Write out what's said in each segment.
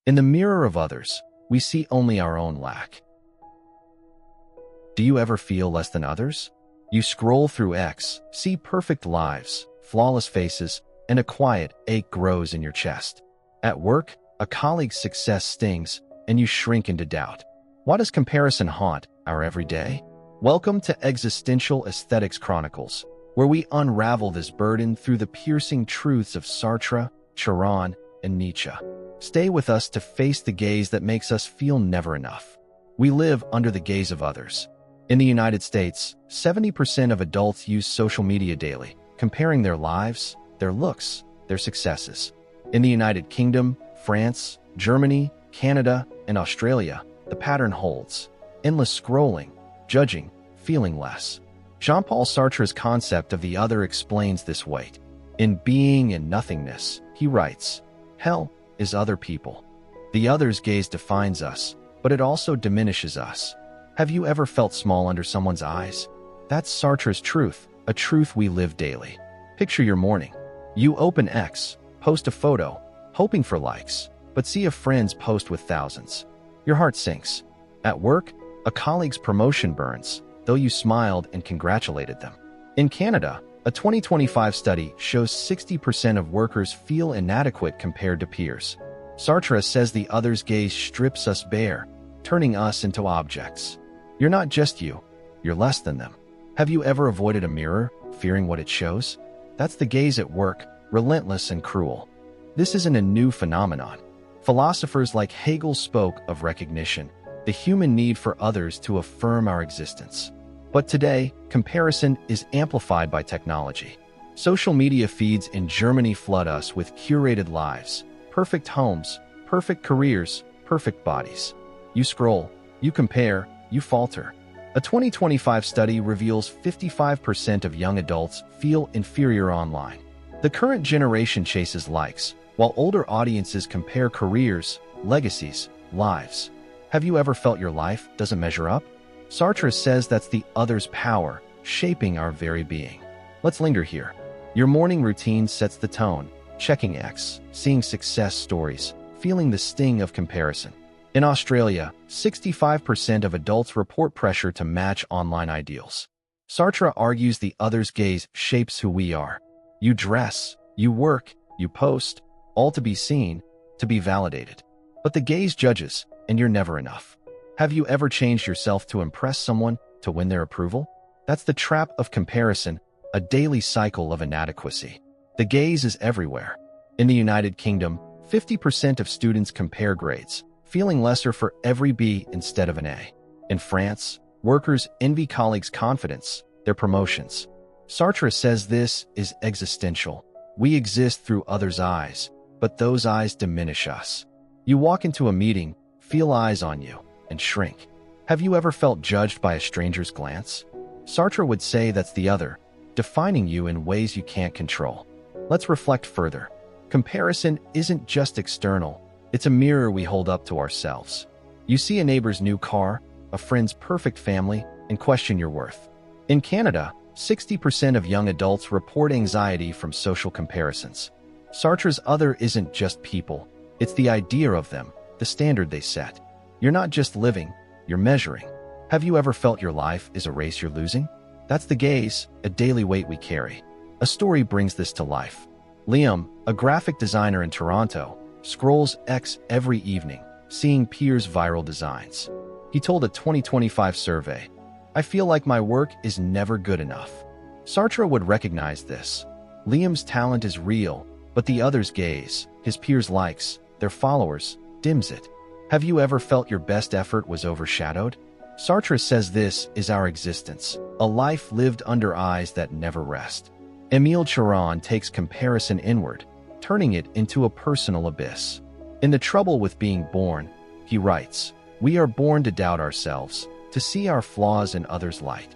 In the mirror of others, we see only our own lack. Do you ever feel less than others? You scroll through X, see perfect lives, flawless faces, and a quiet ache grows in your chest. At work, a colleague's success stings, and you shrink into doubt. Why does comparison haunt our everyday? Welcome to Existential Aesthetics Chronicles, where we unravel this burden through the piercing truths of Sartre, Chiron, and Nietzsche. Stay with us to face the gaze that makes us feel never enough. We live under the gaze of others. In the United States, 70% of adults use social media daily, comparing their lives, their looks, their successes. In the United Kingdom, France, Germany, Canada, and Australia, the pattern holds. Endless scrolling, judging, feeling less. Jean-Paul Sartre's concept of the other explains this weight. In Being and Nothingness, he writes, "Hell is other people. The other's gaze defines us, but it also diminishes us." Have you ever felt small under someone's eyes? That's Sartre's truth, a truth we live daily. Picture your morning. You open X, post a photo, hoping for likes, but see a friend's post with thousands. Your heart sinks. At work, a colleague's promotion burns, though you smiled and congratulated them. In Canada, a 2025 study shows 60% of workers feel inadequate compared to peers. Sartre says the other's gaze strips us bare, turning us into objects. You're not just you, you're less than them. Have you ever avoided a mirror, fearing what it shows? That's the gaze at work, relentless and cruel. This isn't a new phenomenon. Philosophers like Hegel spoke of recognition, the human need for others to affirm our existence. But today, comparison is amplified by technology. Social media feeds in Germany flood us with curated lives, perfect homes, perfect careers, perfect bodies. You scroll, you compare, you falter. A 2025 study reveals 55% of young adults feel inferior online. The current generation chases likes, while older audiences compare careers, legacies, lives. Have you ever felt your life doesn't measure up? Sartre says that's the other's power, shaping our very being. Let's linger here. Your morning routine sets the tone, checking X, seeing success stories, feeling the sting of comparison. In Australia, 65% of adults report pressure to match online ideals. Sartre argues the other's gaze shapes who we are. You dress, you work, you post, all to be seen, to be validated. But the gaze judges, and you're never enough. Have you ever changed yourself to impress someone, to win their approval? That's the trap of comparison, a daily cycle of inadequacy. The gaze is everywhere. In the United Kingdom, 50% of students compare grades, feeling lesser for every B instead of an A. In France, workers envy colleagues' confidence, their promotions. Sartre says this is existential. We exist through others' eyes, but those eyes diminish us. You walk into a meeting, feel eyes on you, and shrink. Have you ever felt judged by a stranger's glance? Sartre would say that's the other, defining you in ways you can't control. Let's reflect further. Comparison isn't just external, it's a mirror we hold up to ourselves. You see a neighbor's new car, a friend's perfect family, and question your worth. In Canada, 60% of young adults report anxiety from social comparisons. Sartre's other isn't just people, it's the idea of them, the standard they set. You're not just living, you're measuring. Have you ever felt your life is a race you're losing? That's the gaze, a daily weight we carry. A story brings this to life. Liam, a graphic designer in Toronto, scrolls X every evening, seeing peers' viral designs. He told a 2025 survey, "I feel like my work is never good enough." Sartre would recognize this. Liam's talent is real, but the other's gaze, his peers' likes, their followers, dims it. Have you ever felt your best effort was overshadowed? Sartre says this is our existence, a life lived under eyes that never rest. Émile Chiron takes comparison inward, turning it into a personal abyss. In The Trouble with Being Born, he writes, "We are born to doubt ourselves, to see our flaws in others' light."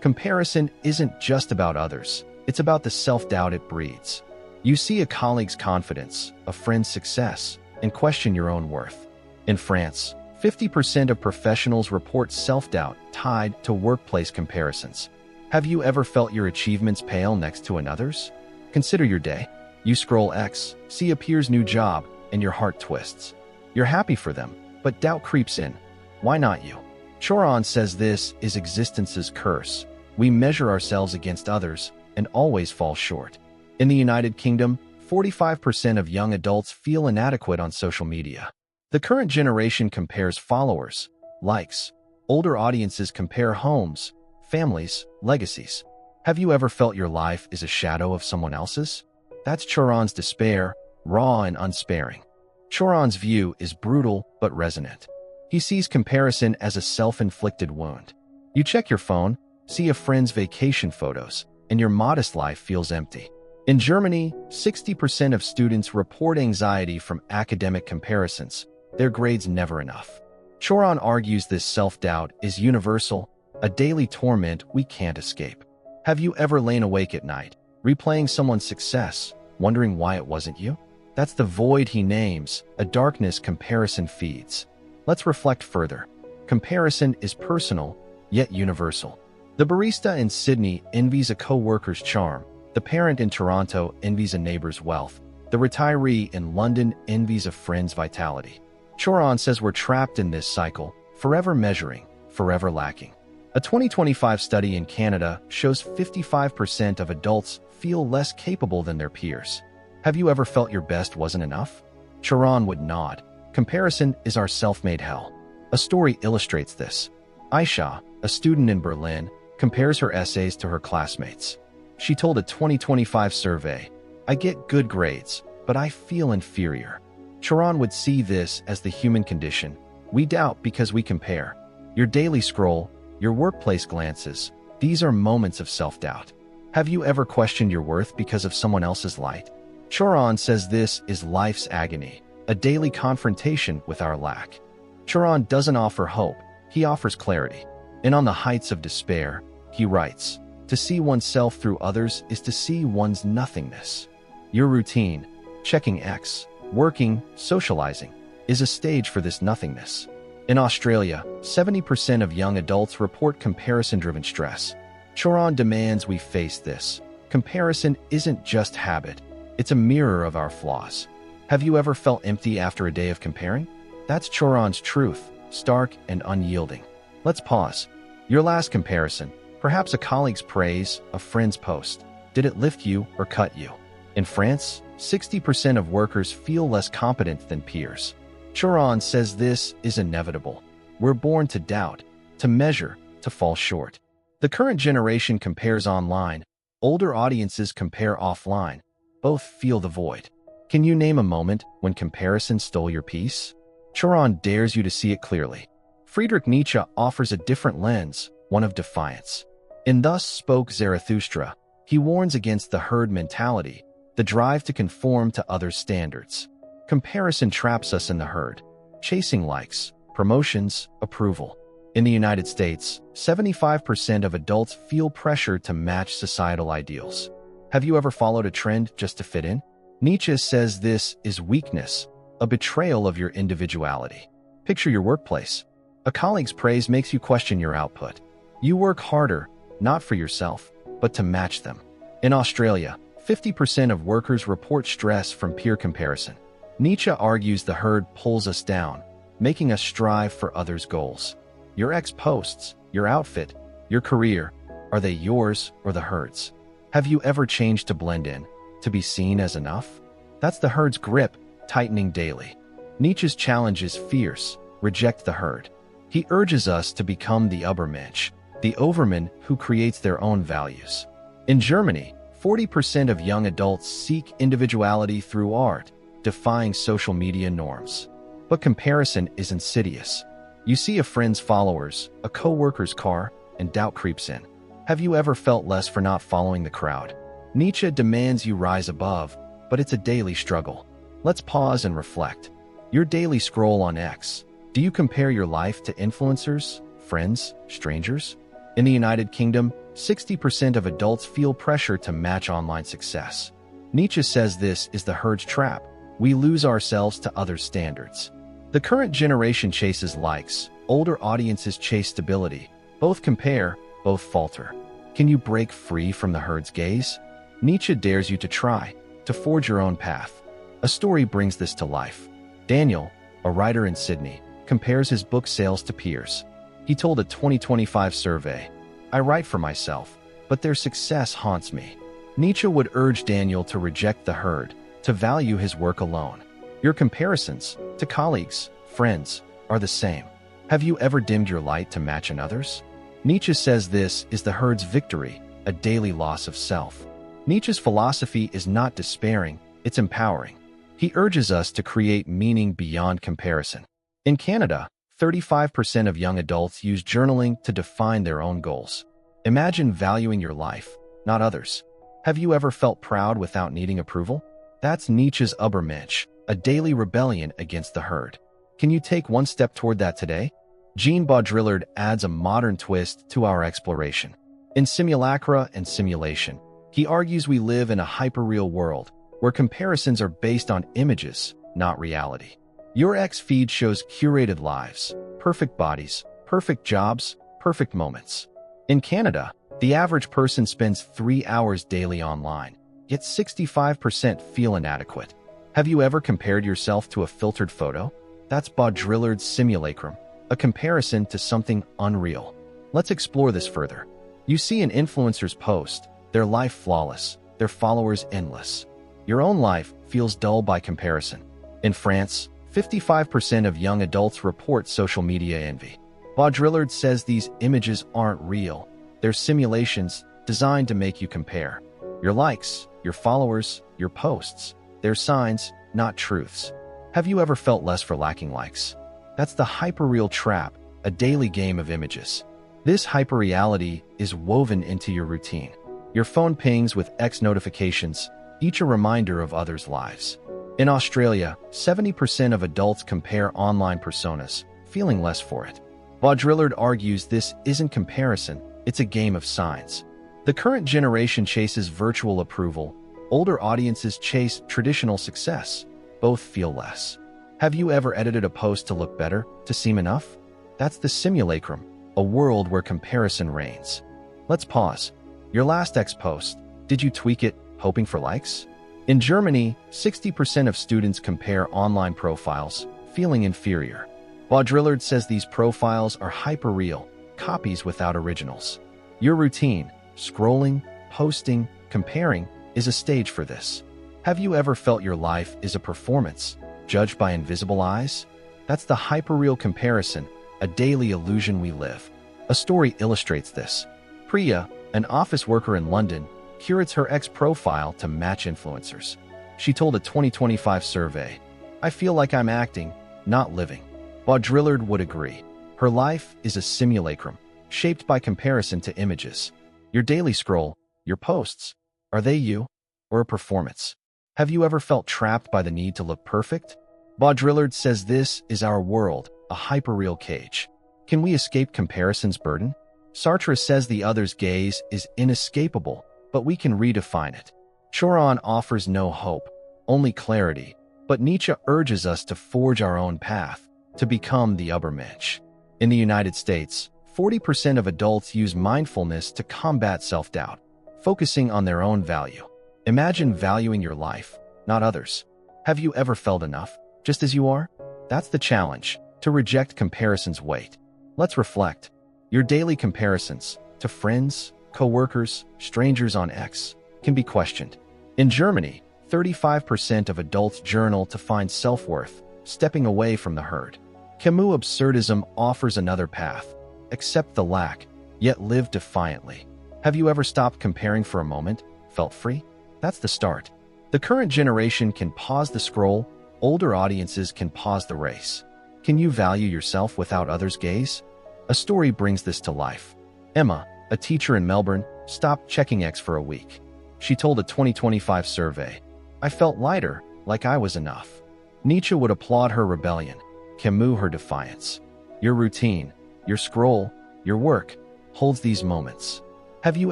Comparison isn't just about others, it's about the self-doubt it breeds. You see a colleague's confidence, a friend's success, and question your own worth. In France, 50% of professionals report self-doubt tied to workplace comparisons. Have you ever felt your achievements pale next to another's? Consider your day. You scroll X, see a peer's new job, and your heart twists. You're happy for them, but doubt creeps in. Why not you? Choron says this is existence's curse. We measure ourselves against others and always fall short. In the United Kingdom, 45% of young adults feel inadequate on social media. The current generation compares followers, likes. Older audiences compare homes, families, legacies. Have you ever felt your life is a shadow of someone else's? That's Choron's despair, raw and unsparing. Choron's view is brutal but resonant. He sees comparison as a self-inflicted wound. You check your phone, see a friend's vacation photos, and your modest life feels empty. In Germany, 60% of students report anxiety from academic comparisons. Their grades never enough. Choron argues this self-doubt is universal, a daily torment we can't escape. Have you ever lain awake at night, replaying someone's success, wondering why it wasn't you? That's the void he names, a darkness comparison feeds. Let's reflect further. Comparison is personal, yet universal. The barista in Sydney envies a co-worker's charm. The parent in Toronto envies a neighbor's wealth. The retiree in London envies a friend's vitality. Choron says we're trapped in this cycle, forever measuring, forever lacking. A 2025 study in Canada shows 55% of adults feel less capable than their peers. Have you ever felt your best wasn't enough? Choron would nod. Comparison is our self-made hell. A story illustrates this. Aisha, a student in Berlin, compares her essays to her classmates. She told a 2025 survey, "I get good grades, but I feel inferior." Choron would see this as the human condition. We doubt because we compare. Your daily scroll, your workplace glances, these are moments of self-doubt. Have you ever questioned your worth because of someone else's light? Choron says this is life's agony, a daily confrontation with our lack. Choron doesn't offer hope, he offers clarity. And on the heights of despair, he writes, "To see oneself through others is to see one's nothingness." Your routine, checking X, working, socializing, is a stage for this nothingness. In Australia, 70% of young adults report comparison-driven stress. Choron demands we face this. Comparison isn't just habit, it's a mirror of our flaws. Have you ever felt empty after a day of comparing? That's Choron's truth, stark and unyielding. Let's pause. Your last comparison, perhaps a colleague's praise, a friend's post. Did it lift you or cut you? In France, 60% of workers feel less competent than peers. Choron says this is inevitable. We're born to doubt, to measure, to fall short. The current generation compares online. Older audiences compare offline. Both feel the void. Can you name a moment when comparison stole your peace? Choron dares you to see it clearly. Friedrich Nietzsche offers a different lens, one of defiance. In Thus Spoke Zarathustra, he warns against the herd mentality, the drive to conform to others' standards. Comparison traps us in the herd, chasing likes, promotions, approval. In the United States, 75% of adults feel pressure to match societal ideals. Have you ever followed a trend just to fit in? Nietzsche says this is weakness, a betrayal of your individuality. Picture your workplace. A colleague's praise makes you question your output. You work harder, not for yourself, but to match them. In Australia, 50% of workers report stress from peer comparison. Nietzsche argues the herd pulls us down, making us strive for others' goals. Your ex posts, your outfit, your career, are they yours or the herd's? Have you ever changed to blend in, to be seen as enough? That's the herd's grip, tightening daily. Nietzsche's challenge is fierce, reject the herd. He urges us to become the Übermensch, the overman who creates their own values. In Germany, 40% of young adults seek individuality through art, defying social media norms. But comparison is insidious. You see a friend's followers, a co-worker's car, and doubt creeps in. Have you ever felt less for not following the crowd? Nietzsche demands you rise above, but it's a daily struggle. Let's pause and reflect. Your daily scroll on X. Do you compare your life to influencers, friends, strangers? In the United Kingdom, 60% of adults feel pressure to match online success. Nietzsche says this is the herd's trap. We lose ourselves to others' standards. The current generation chases likes. Older audiences chase stability. Both compare, both falter. Can you break free from the herd's gaze? Nietzsche dares you to try, to forge your own path. A story brings this to life. Daniel, a writer in Sydney, compares his book sales to peers. He told a 2025 survey, "I write for myself, but their success haunts me." Nietzsche would urge Daniel to reject the herd, to value his work alone. Your comparisons to colleagues, friends, are the same. Have you ever dimmed your light to match another's? Nietzsche says this is the herd's victory, a daily loss of self. Nietzsche's philosophy is not despairing, it's empowering. He urges us to create meaning beyond comparison. In Canada, 35% of young adults use journaling to define their own goals. Imagine valuing your life, not others. Have you ever felt proud without needing approval? That's Nietzsche's Übermensch, a daily rebellion against the herd. Can you take one step toward that today? Jean Baudrillard adds a modern twist to our exploration. In Simulacra and Simulation, he argues we live in a hyperreal world where comparisons are based on images, not reality. Your X feed shows curated lives, perfect bodies, perfect jobs, perfect moments. In Canada, the average person spends 3 hours daily online, yet 65% feel inadequate. Have you ever compared yourself to a filtered photo? That's Baudrillard's simulacrum, a comparison to something unreal. Let's explore this further. You see an influencer's post, their life flawless, their followers endless. Your own life feels dull by comparison. In France, 55% of young adults report social media envy. Baudrillard says these images aren't real. They're simulations designed to make you compare. Your likes, your followers, your posts, they're signs, not truths. Have you ever felt less for lacking likes? That's the hyperreal trap, a daily game of images. This hyperreality is woven into your routine. Your phone pings with X notifications, each a reminder of others' lives. In Australia, 70% of adults compare online personas, feeling less for it. Baudrillard argues this isn't comparison, it's a game of signs. The current generation chases virtual approval, older audiences chase traditional success. Both feel less. Have you ever edited a post to look better, to seem enough? That's the simulacrum, a world where comparison reigns. Let's pause. Your last X post, did you tweak it, hoping for likes? In Germany, 60% of students compare online profiles, feeling inferior. Baudrillard says these profiles are hyperreal, copies without originals. Your routine, scrolling, posting, comparing, is a stage for this. Have you ever felt your life is a performance, judged by invisible eyes? That's the hyperreal comparison, a daily illusion we live. A story illustrates this. Priya, an office worker in London, curates her X profile to match influencers. She told a 2025 survey, "I feel like I'm acting, not living." Baudrillard would agree. Her life is a simulacrum, shaped by comparison to images. Your daily scroll, your posts, are they you, or a performance? Have you ever felt trapped by the need to look perfect? Baudrillard says this is our world, a hyperreal cage. Can we escape comparison's burden? Sartre says the other's gaze is inescapable, but we can redefine it. Choron offers no hope, only clarity, but Nietzsche urges us to forge our own path, to become the Übermensch. In the United States, 40% of adults use mindfulness to combat self-doubt, focusing on their own value. Imagine valuing your life, not others. Have you ever felt enough, just as you are? That's the challenge, to reject comparison's weight. Let's reflect. Your daily comparisons, to friends, co-workers, strangers on X, can be questioned. In Germany, 35% of adults journal to find self-worth, stepping away from the herd. Camus' absurdism offers another path. Accept the lack, yet live defiantly. Have you ever stopped comparing for a moment, felt free? That's the start. The current generation can pause the scroll, older audiences can pause the race. Can you value yourself without others' gaze? A story brings this to life. Emma, a teacher in Melbourne, stopped checking X for a week. She told a 2025 survey, "I felt lighter, like I was enough." Nietzsche would applaud her rebellion, Camus her defiance. Your routine, your scroll, your work, holds these moments. Have you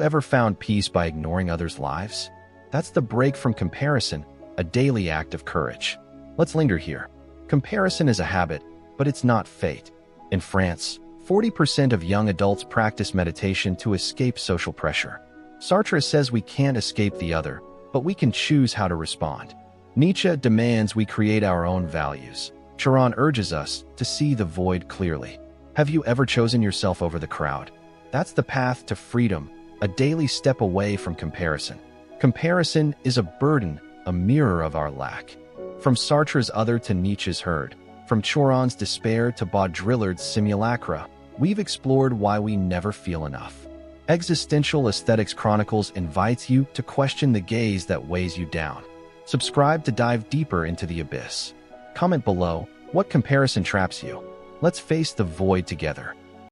ever found peace by ignoring others' lives? That's the break from comparison, a daily act of courage. Let's linger here. Comparison is a habit, but it's not fate. In France, 40% of young adults practice meditation to escape social pressure. Sartre says we can't escape the other, but we can choose how to respond. Nietzsche demands we create our own values. Charon urges us to see the void clearly. Have you ever chosen yourself over the crowd? That's the path to freedom, a daily step away from comparison. Comparison is a burden, a mirror of our lack. From Sartre's other to Nietzsche's herd, from Charon's despair to Baudrillard's simulacra, we've explored why we never feel enough. Existential Aesthetics Chronicles invites you to question the gaze that weighs you down. Subscribe to dive deeper into the abyss. Comment below, what comparison traps you? Let's face the void together.